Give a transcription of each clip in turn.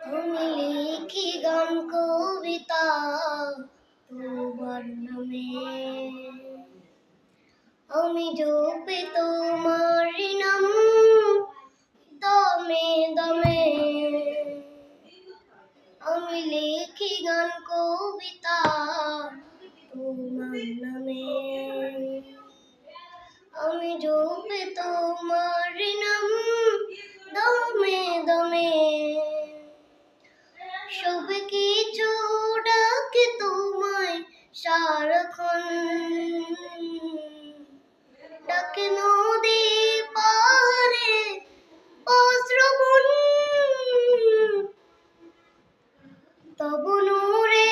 আমি লিখি গান কবিতা তোমার নামে, আমি জপি তোমার নাম দমে দমে। আমি লিখি গান কবিতা তোমার নামে, আমি জপি তোমার নাম দমে দমে। সব কিছু ডাকে তোমায় সারাক্ষণ, ডাকে নদী পারে ও শ্রবণ। তবু নূরে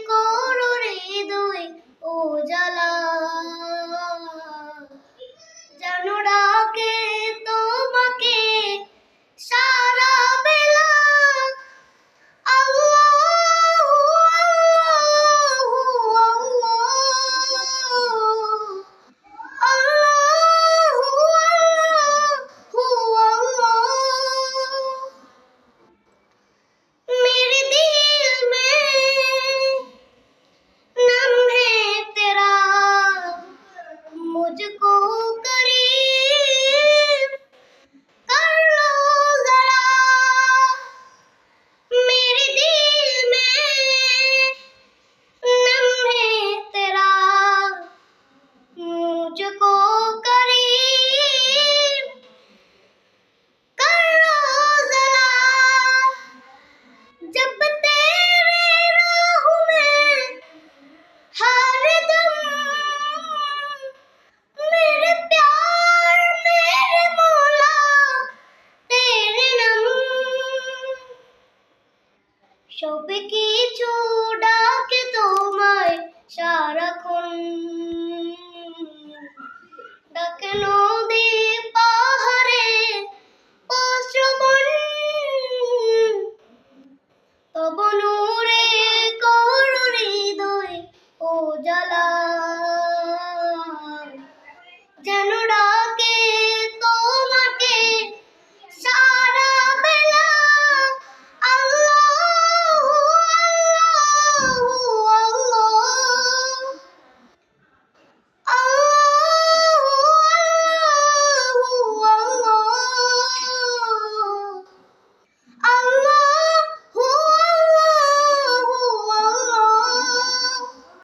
করো হৃদয় ও জ্বালা, যেন ডাকে তোমাকে সারা বেলা। मुझको करीब कर लो जरा, मेरे दिल में नम है तेरा। मुझको करीब कर लो जरा, जब तेरे राह में हर दम मेरे प्यार मेरे मौला तेरे नाम। সব কিছু ডাকে তোমায় সারাক্ষণ, ডাকে নদী পাহাড়ে ও শ্রবণ। তব নূরে করো হৃদয় ও জ্বালা, যেন